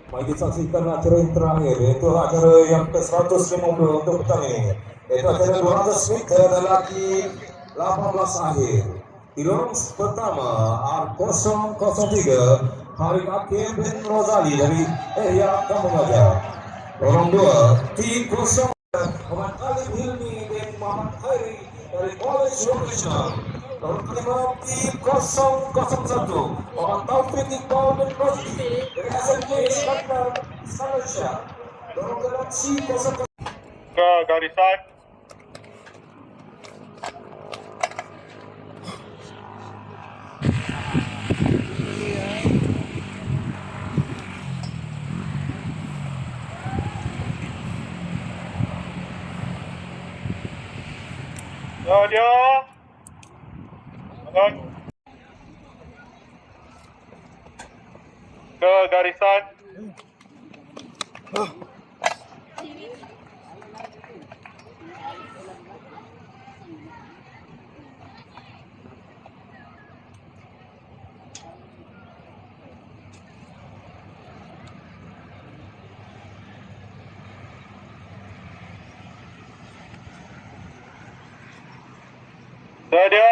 Mari disaksikan acara yang terakhir, yaitu acara yang ke-150 untuk petang ini, yaitu acara 200 meter lelaki 18 akhir. Di lorong pertama R003 Harik Hakim bin Rozali dari Ehya Kampung Gajah. Lorong 2 T0 Muhammad Alim Hilmi bin Muhammad Khairi dari College Vocational. Lorong kelima T001 Muhammad Taufik Iqbal bin Rosdi dari SMK Iskandar Malaysia. Lorong keenam C0 ke garisan. Dia ke garisan. Sedia.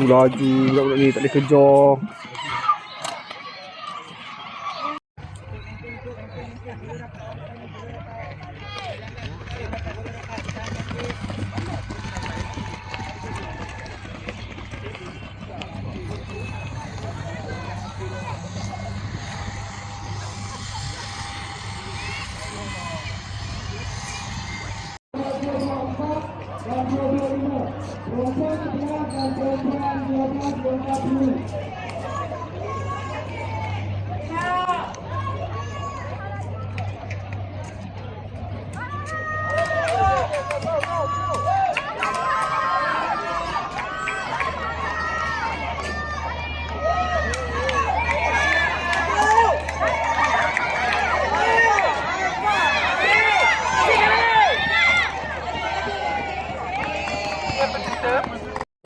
Laju budak-budak ni tak boleh kejar.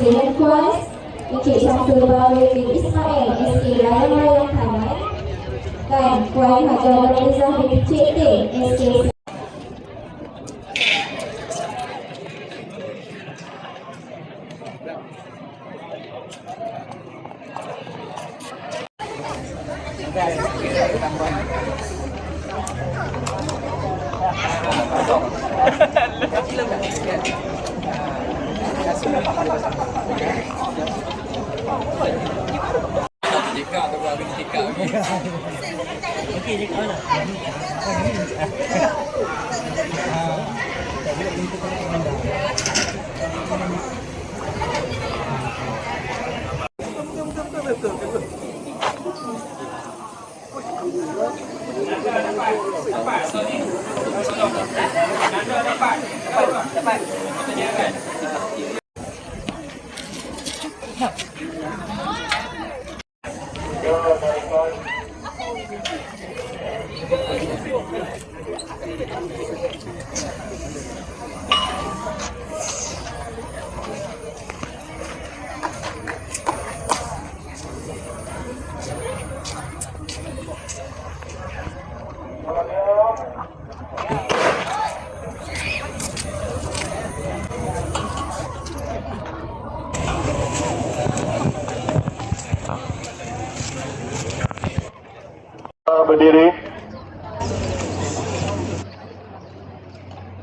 Request Encik Syamsul Bawi bin Ismail SK Layang-Layang Kanan dan Puan Hajar Nurhalizah bin Cik T SK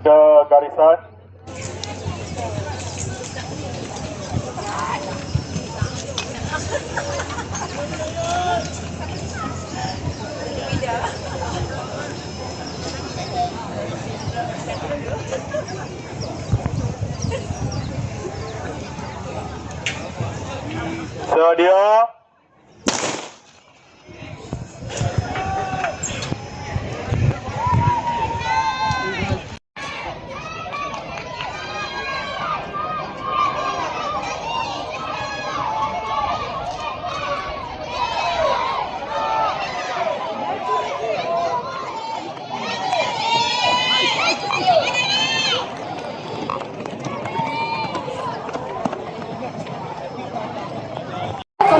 ke garisan. Sedia.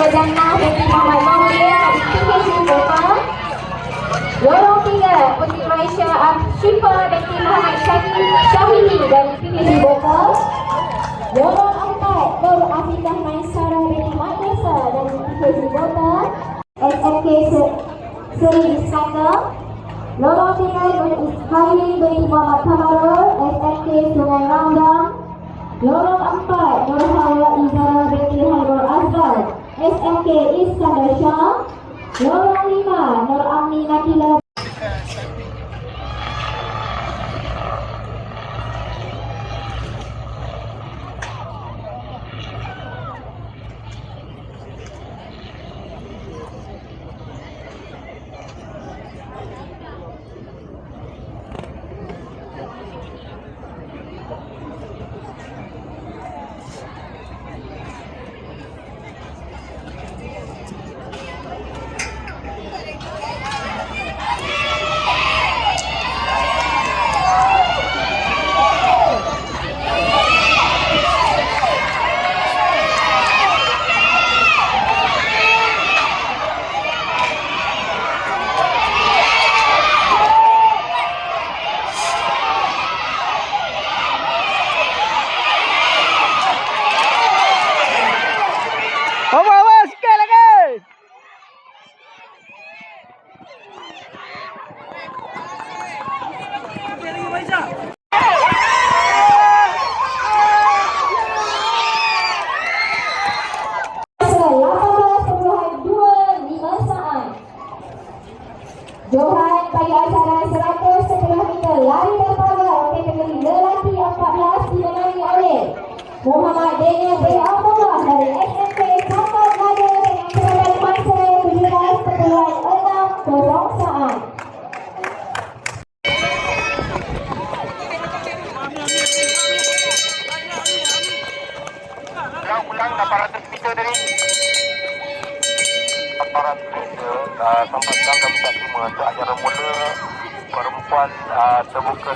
Jannah Binti Muhammad Maulid PKC Kota. Lorong 3 Puteri Malaysia Syifa binti Muhammad Syahini dari PKC Kota. Lorong 4 Nur Afiqah Maisara binti Madrasa dari PKC Kota. SMK Seri Iskandar. Lorong 3 Nur Ishaili binti Muhammad Kamarul SMK Sungai Rambang. Lorong 4 Nur Hawa Izara binti Hairul Azhar SMK Iskandar Shah. Lorong 5 Nur Amni Nakila. Awas, sikit lagi. Johan bagi acara 100 setengah meter lari dan pagar kategori lelaki 14 dimenangi oleh Muhammad Daniel bin Abdullah dari SMK Campur Naga dengan perolehan masa 17.6 saat. Ulang 800 meter tadi. 800 meter sampai sekarang kami tak terima untuk acara mula perempuan terbuka.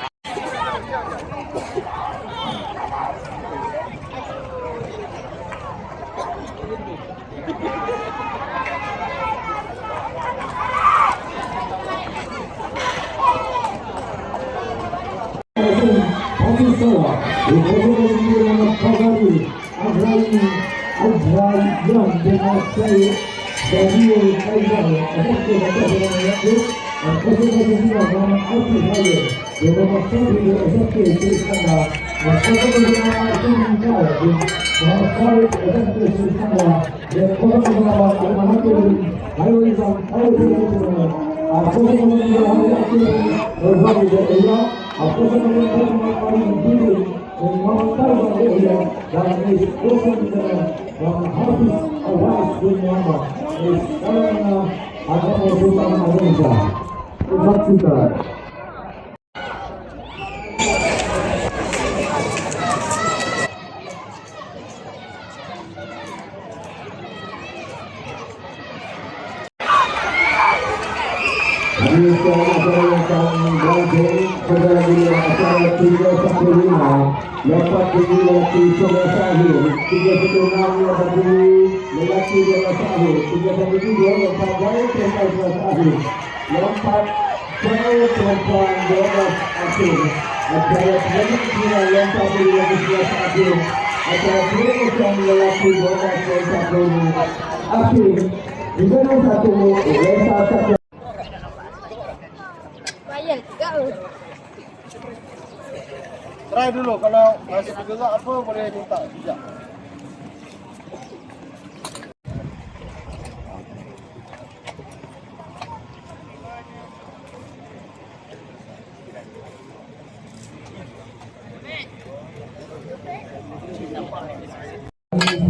Try dulu kalau masih bergerak apa boleh minta sekejap.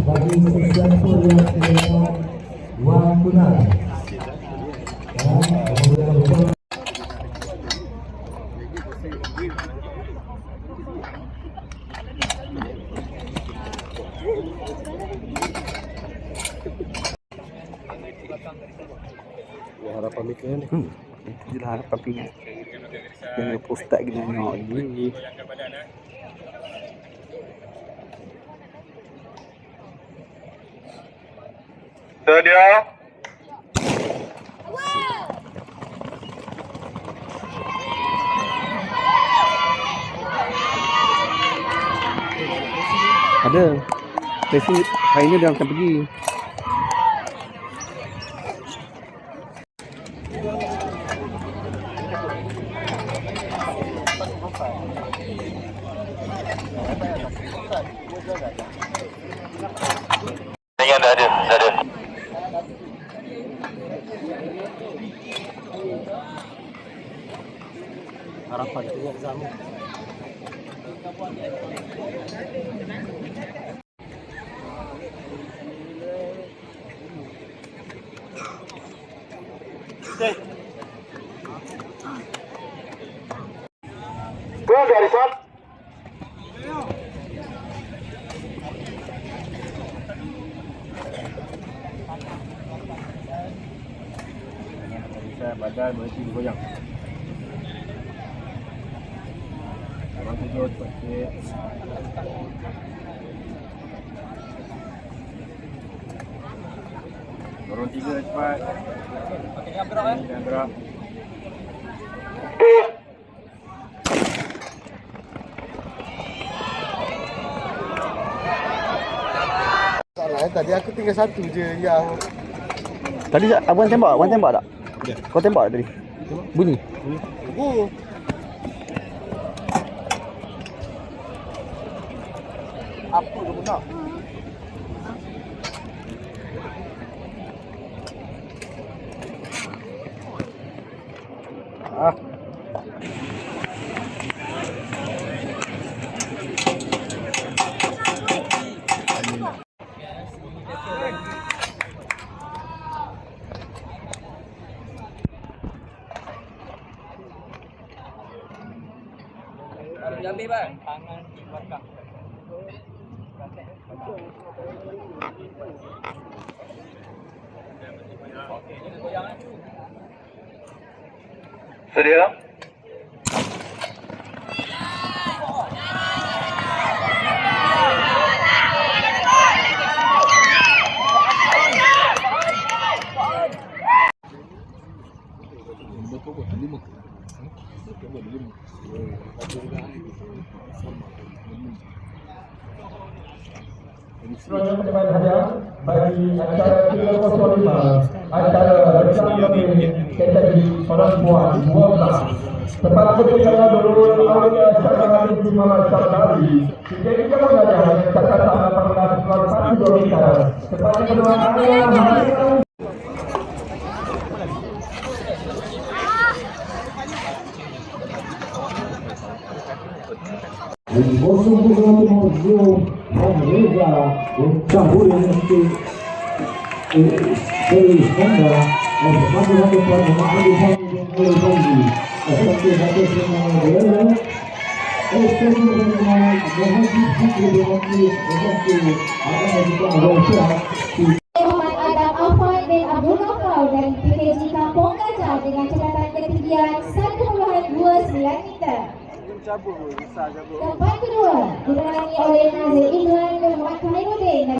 Bagi sesuatu yang dengan wang tunai dan kemudian Harapan mereka ni. Itulah harapan pihak. Jangan postat gini tengok ni. Sedia. Ada. Tesi hari ni dia akan pergi. Yang dah ada. Harapan pihak Zamu. Tuan dari Sat. Badan berhenti bergoyang. Orang tujuh cepat sikit. Turun 3 cepat. Jangan gerak. Tadi aku tinggal satu je yang Tadi abang tembak tak? Ya. Kau tembak tadi? Bunyi. apa kau nak? Jambi bang. Tangan di belakang. Sedia. Semuanya penyembahan hadiah bagi acara 305 acara bersama kategori perempuan 12 tepat berkira Nurul Aulia Syarahani Muhammad Syarahani jadi kalau hadiah catatan 18 Dorita tepat kedua hadiah El gozo de Dios regresa un tambor en este Honda el mando de cuando más de el Bondi hasta que va a ser una guerra este es un Muhammad Adam Afan bin Abdul Ghaffar dari PKJ Kampung Gajah dengan catatan ketinggian 1.29 meter. Tempat kedua didatangi oleh Nazir Izwan dan Muhammad Khairuddin.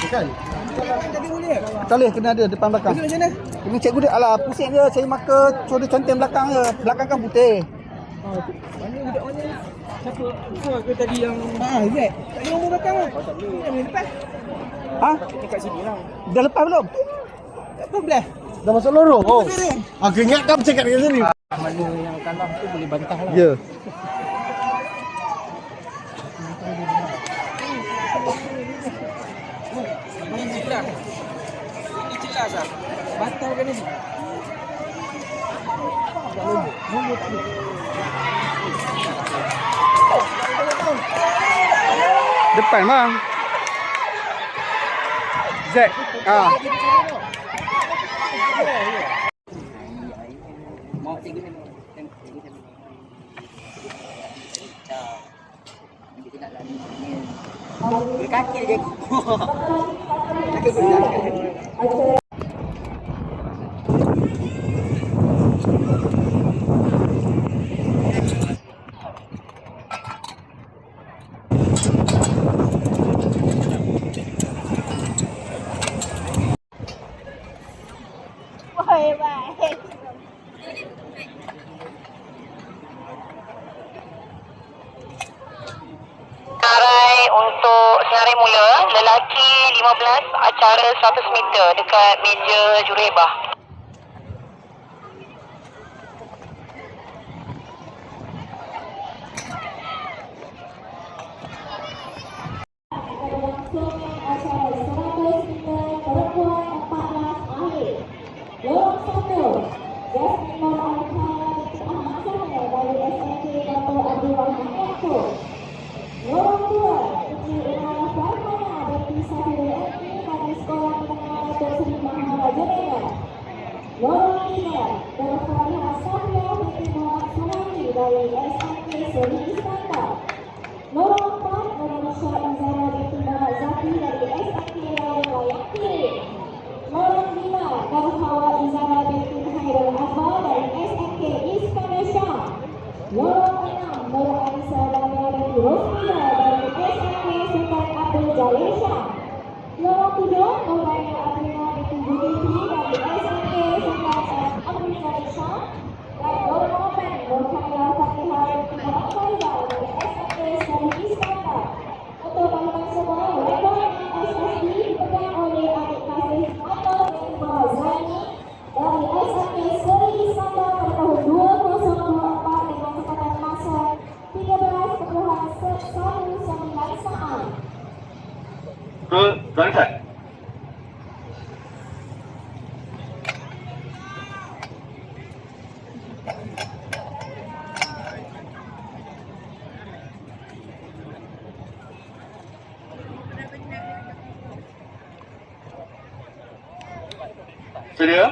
Kan? Tadi boleh. Talih kena ada depan belakang. Kena cikgu dia. Alah, pusing je. Saya marker suara cantik belakang je. Belakang kan putih. Mana budak mana? Siapa? Kau ke tadi yang Zack? Tak ada nombor belakang ah. Yang lepas. Ha? Dekat sini lah. Dah lepas belum? Tak tahu belah. Dah masuk lorong. Oh. Aku ingat kau cakap kat sini. Mana yang kalah tu boleh bantah lah. Ya. Ini jelas. Ini jelas ah. Batalkan ni. Depan bang. Zack. Ah. Mau cikgu ni. Berkaki dia. Senarai untuk senarai mula lelaki 15 acara 100 meter dekat meja jurebah. Barisan. Sedia?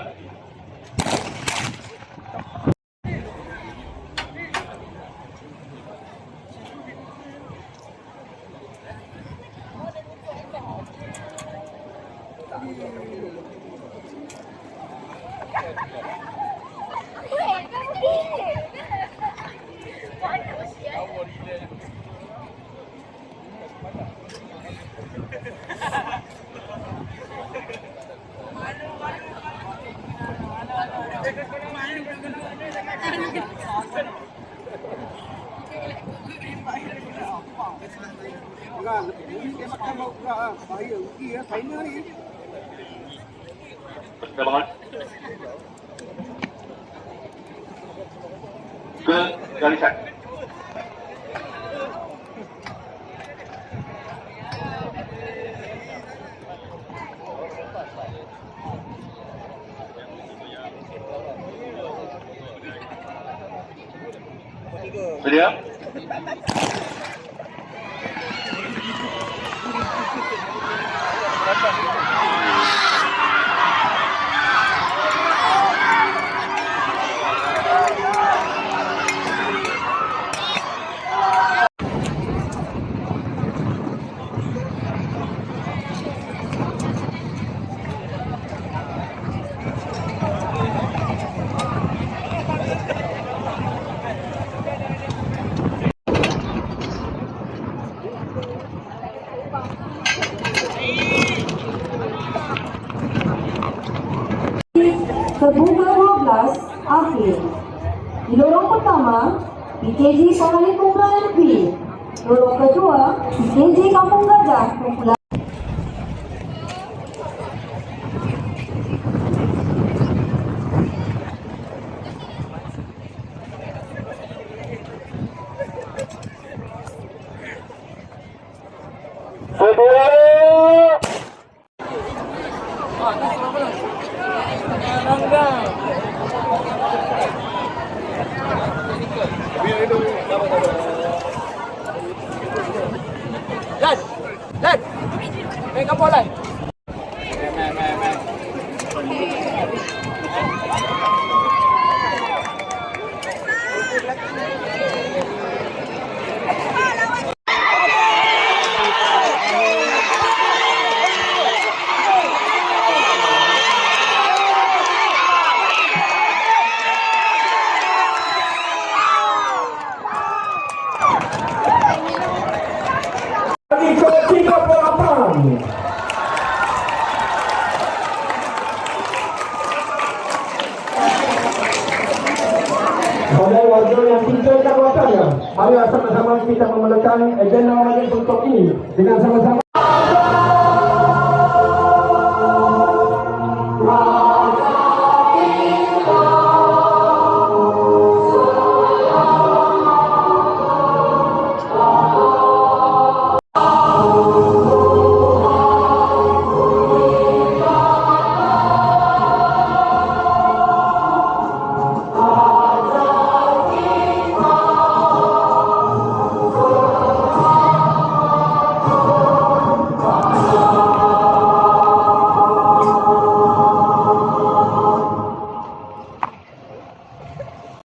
Bangun. Ke garisan. Sedia? Terbuka 12 akhir. Di lorong pertama, PKJ Pengalih Kumpulan Negeri. Lorong kedua, PKJ Kampung Gajah Kumpulan. Pada warga yang tinggal kawasannya, mari sama-sama kita memulakan agenda majlis untuk ini dengan sama-sama.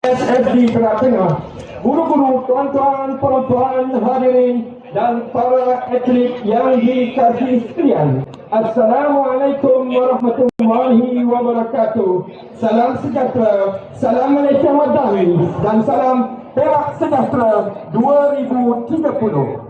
SFD Perak Tengah, guru-guru, tuan-tuan, puan-puan, hadirin dan para atlet yang dikasihi sekalian. Assalamualaikum warahmatullahi wabarakatuh. Salam sejahtera, salam Malaysia Merdeka dan salam Perak Sejahtera 2030.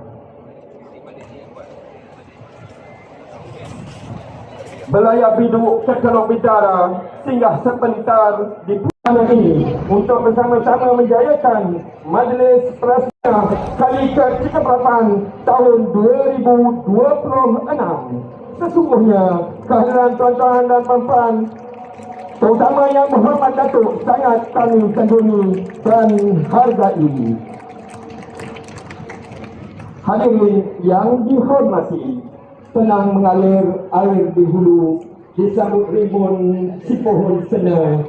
Belayar biduk kekelok bidara singgah sebentar di pulau ini untuk bersama-sama menjayakan Majlis Prasna kali ke-38 tahun 2026. Sesungguhnya kehadiran tuan-tuan dan puan-puan, terutama yang berhormat Datuk, sangat kami kagumi dan hargai. Hadirin yang dihormati, tenang mengalir air di hulu, disambut rimbun si pohon sena.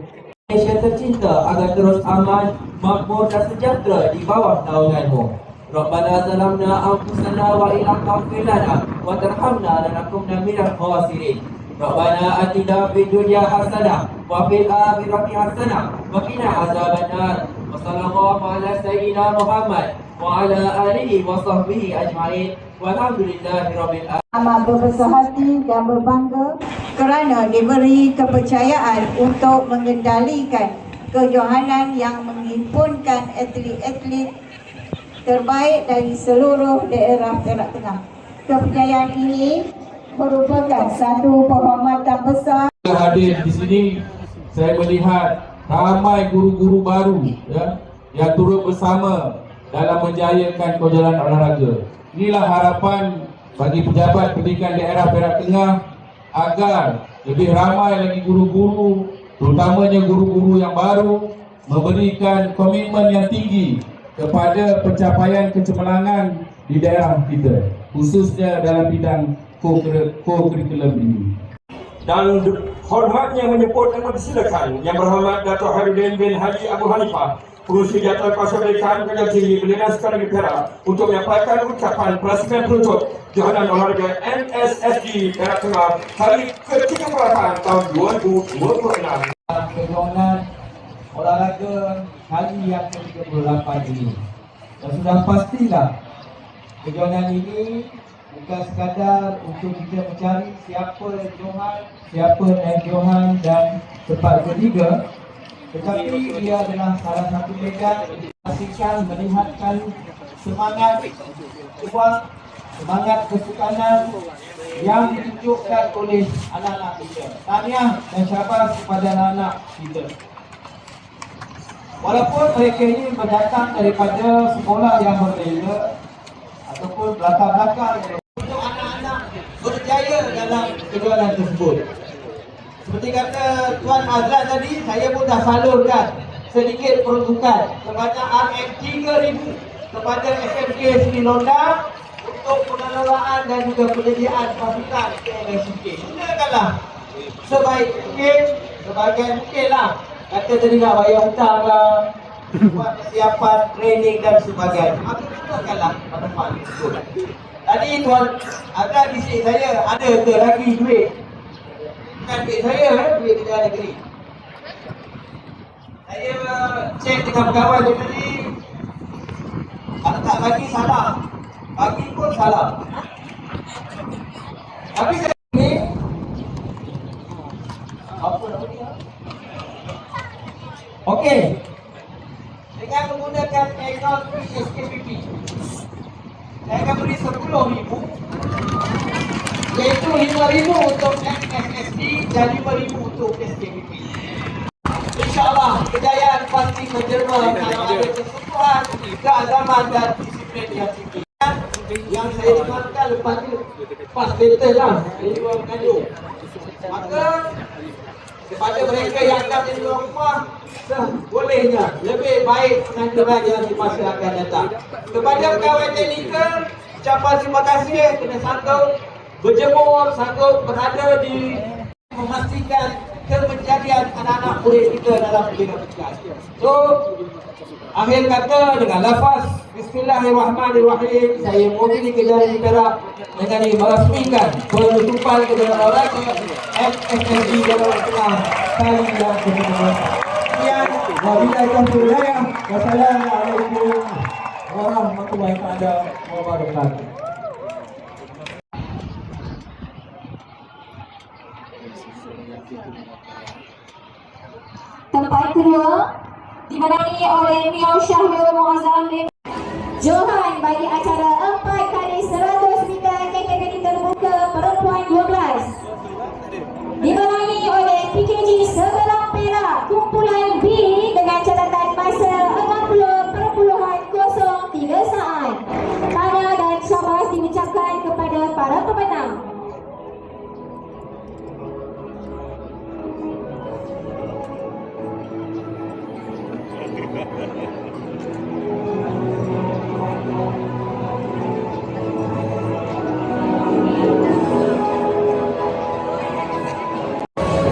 Malaysia tercinta agar terus aman, makmur dan sejahtera di bawah naunganmu. Rabbana zalamna anfusana wa illam taghfir lana wa tarhamna lanakunanna minal khasirin. Rabbana atina fid dunya hasanah wa fil akhirati hasanah wa qina azabannar. Wa sallallahu ala sayyidina Muhammad wa ala alihi wa sahbihi ajma'in. Walhamdulillahirabbil alamin. Amat berbesar hati dan berbangga kerana diberi kepercayaan untuk mengendalikan kejohanan yang menghimpunkan atlet-atlet terbaik dari seluruh daerah Perak Tengah. Kepercayaan ini merupakan satu penghormatan besar. Hadir di sini, saya melihat ramai guru-guru baru yang turut bersama dalam menjayakan kejohanan olahraga. Inilah harapan bagi pejabat pendidikan daerah Perak Tengah agar lebih ramai lagi guru-guru, terutamanya guru-guru yang baru, memberikan komitmen yang tinggi kepada pencapaian kecemerlangan di daerah kita, khususnya dalam bidang co-curriculum ini. Dan hormatnya menyebut dan mempersilakan Yang Berhormat Datuk Harudin bin Haji Abu Hanifah, Pengurusi Jatuh Kuasa Pemerintahan Kerajaan Tinggi Pembinaan Sekolah Negeri Perak, untuk menyampaikan ucapan perasaan penutup Johanan Olahraga NSSD Perak Tengah hari ke-38 tahun 2026. Kejohanan olahraga hari yang ke-38 ini. Dan sudah pastilah kejohanan ini bukan sekadar untuk kita mencari siapa johan, siapa naik johan dan tempat ketiga, tetapi ia adalah salah satu medan memastikan melihatkan semangat sebuah semangat kesukanan yang ditunjukkan oleh anak-anak kita. Tahniah dan syabas kepada anak-anak kita. Walaupun mereka ini berdatang daripada sekolah yang berbeza ataupun latar belakang untuk anak-anak berjaya dalam kejuaraan tersebut. Seperti kata Tuan Azlan tadi, saya pun dah salurkan sedikit peruntukan sebanyak RM3,000 kepada SMK Sri Londa untuk pengelolaan dan juga penyediaan fasilitas KMSK. Gunakanlah sebaik mungkin, sebagai mungkin lah. Kata tadi nak bayar hutang lah, buat persiapan, training dan sebagainya. Maka gunakanlah pada depan. Tadi Tuan Azlan bisik saya, ada ke lagi duit? Bukan duit saya, duit kerja negeri. Saya cek dengan pegawai dia tadi, kalau tak bagi salah, bagi pun salah. Tapi saya ni apa nama dia? Okey, dengan menggunakan akaun SKPP, saya akan beri RM10,000, iaitu RM5,000 untuk MSSD dan RM5,000 untuk SKPP. InsyaAllah kejayaan pasti menjelma kalau ada keseluruhan, keazaman dan disiplin yang tinggi. Yang saya dengarkan lepas tu pas betul lah dari luar mengandung. Maka kepada mereka yang akan di luar rumah, bolehnya lebih baik penganjuran yang di masa akan datang. Kepada pegawai teknikal, ucapan terima kasih kerana sanggup berjemur, sanggup berada di memastikan kemenjadian anak-anak murid kita dalam bidang pendidikan. So, akhir kata dengan lafaz Bismillahirrahmanirrahim, saya mewakili Kejayaan Perak dengan merasmikan penutupan kejuaraan olahraga MSSD dalam tengah kali yang kedua. Sekian, wabillahi taufiq wal hidayah. Wassalamualaikum warahmatullahi wabarakatuh. Tempat kedua dimenangi oleh Miao Syahrul Muazzam Johan bagi acara 4x100 meter kategori terbuka perempuan 12. Dimenangi oleh PKG Seberang Perak kumpulan B dengan catatan masa 60.03 saat. Tahniah dan syabas diucapkan kepada para pemenang.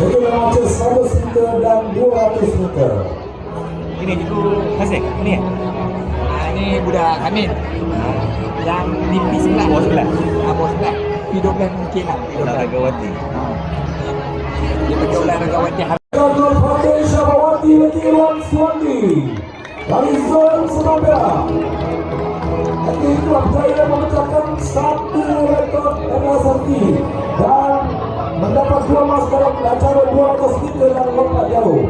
Itu nama 100 meter dan 200 meter. Ini cikgu Kasih, ni ni budak Amin. Yang di sebelah. Bawah sebelah. Bawah sebelah. P12 mungkin lah. Olahragawati. Dia pakai olahragawati. Dr. Fatih Syahwati Lekiwan Suwandi dari zon Surabaya. Nanti Tuan Jaya memecahkan satu rekod MSRT dan mendapat 2 emas dalam acara 200 meter dan lompat jauh.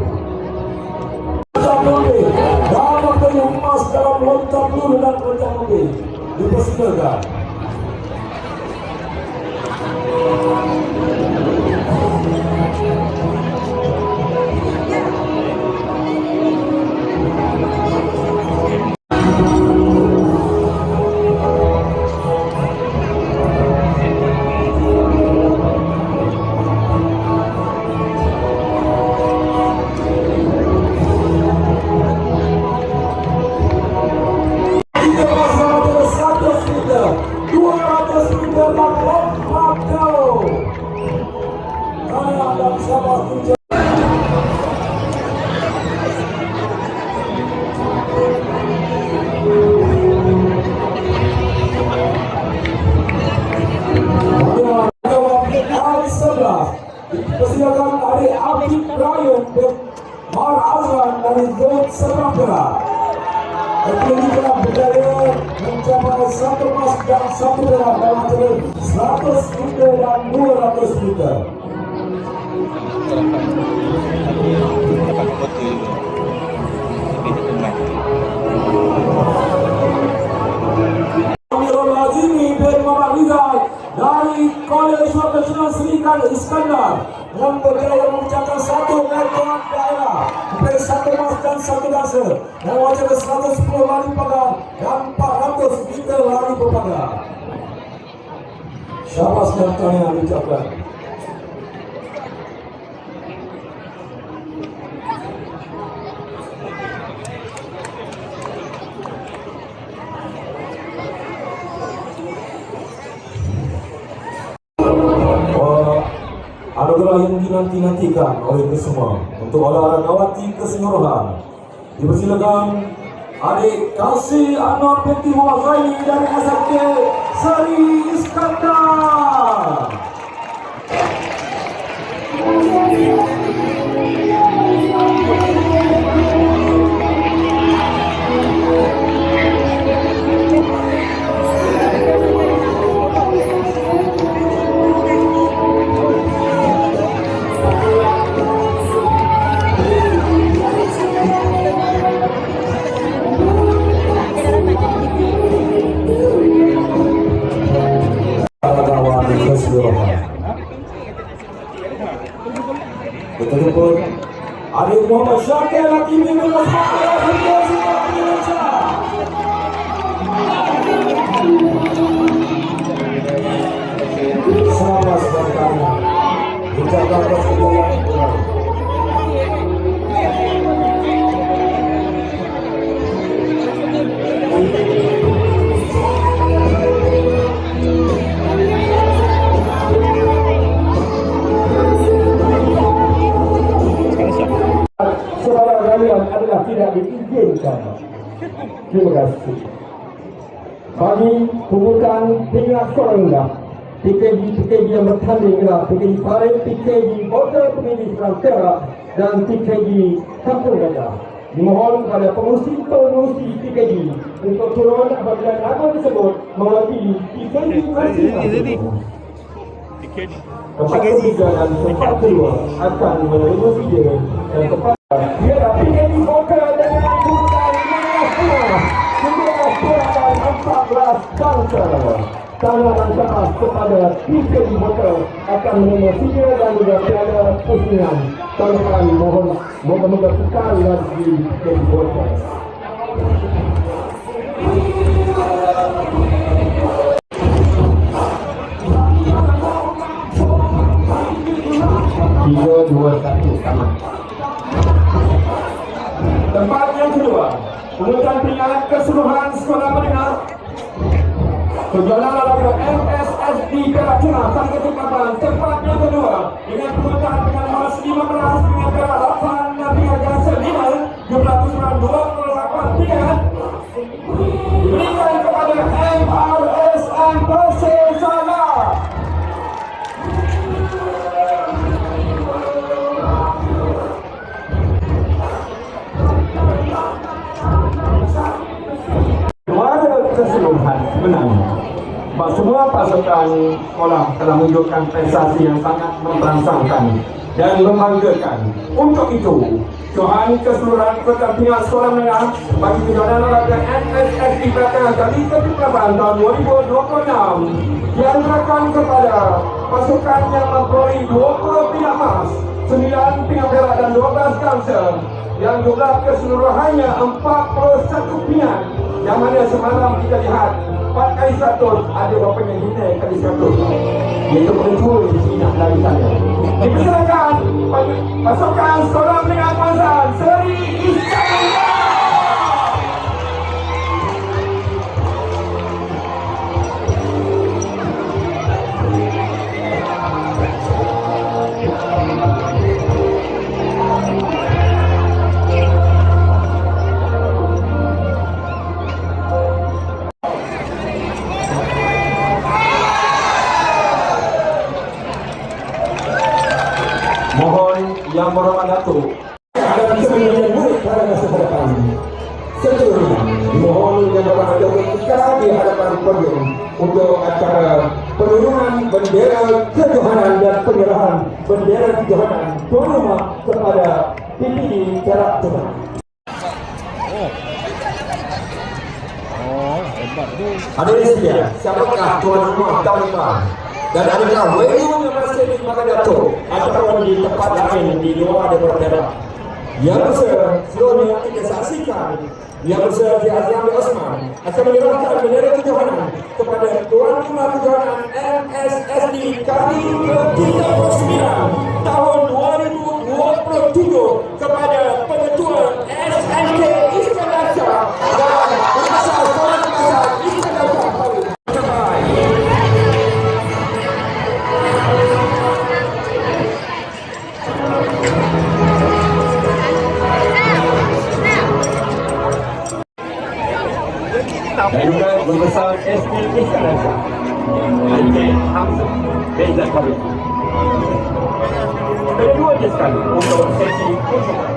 Dan memberi emas dalam loncat peluru dan loncat mobil. Dipersilakan. Persilakan dari Abid Rayun dan Mar Azlan dari zon Serapera. Atlet telah berjaya mencapai 1 emas dan 1 perak dalam acara 100 meter dan 200 meter. Amirul Azimi bin Muhammad Dari 1 emas dan 1 dansa. Dan wajah 110 lari pagar dan 400 meter lari berpagar. Syabas dan tahniah diucapkan. Anugerah yang dinanti-nantikan oleh kita semua untuk olahraga keseluruhan. Dipersilakan adik Kasih Anwar binti Muhammad Zaini dari SMK Seri Iskandar. Kita jumpa Adik Muhammad Syakir Hakimi nomor 1 Indonesia. Selamat datang. Ucapkan kesediaan. Adalah tidak diizinkan. Terima kasih. Bagi pembukaan tingkat sekolah PKG yang bertanding adalah PKG Farid, PKG Bota, PKG Serantera dan PKG Kampung Gajah. Dimohon kepada pengurusi PKG untuk turun apabila nama tersebut mewakili PKG masing-masing. Tempat ketiga dan tempat kedua akan menerima video dan tempat ialah PKG Bota dengan jumlah 14 bangsa. Tangan keras kepada PKG Bota akan menerima video dan juga piala pusingan. Tuan-tuan mohon moga-moga kekal di PKG Bota. Tiga, dua, satu, sama. Tempat yang kedua, urutan peringatan keseluruhan sekolah menengah. Kejuaraan olahraga MSSD Perak Tengah tangga tingkatan. Tempat yang kedua dengan urutan dengan emas 15 dengan perak 8 dan dengan gangsa 5 jumlah keseluruhan 28 tingkat diberikan kepada MRSM Persib Sabah. Keseluruhan menang. Semua pasukan sekolah telah menunjukkan prestasi yang sangat memperangsangkan dan membanggakan. Untuk itu, Johan keseluruhan keterpilihan sekolah menengah bagi kejuaraan olahraga MSSD Perak kali ke-8 tahun 2026 dianugerahkan kepada pasukan yang memperoleh 20 pingat emas, 9 pingat perak dan 12 gangsa yang jumlah keseluruhannya 41 pingat. Yang mana semalam kita lihat 4 kali 100 ada berapa yang hina kali 100 iaitu mencuri minyak dari sana. Dipersilakan pasukan sekolah menengah Kuantan Seri Iskandar. Yang berhormat Datuk akan sebenarnya murid pada masa depan. Seterusnya, mohon yang berhormat Datuk kita di hadapan podium untuk acara penurunan bendera kejohanan dan penyerahan bendera kejohanan tuan rumah kepada PPD Perak Tengah. Hadirin sekalian, siapakah tuan rumah tahun depan? Dan adakah venue yang masih dimakan Datuk ataupun di tempat lain di luar daripada Perak? Yang besar seluruhnya kita saksikan Yang besar di Azami Osman akan menyerahkan bendera kejohanan kepada Tuan Rumah Kejohanan MSSD kali ke-39 tahun 2027 kepada Pengetua SNK Iskandar Shah dan Penguasa Sekolah Kebangsaan Iskandar Shah Baru. Dan juga Guru Besar SD Iskandar Shah Encik Hamzah Beza Kabir. Kedua-duanya sekali untuk sesi kunjungan.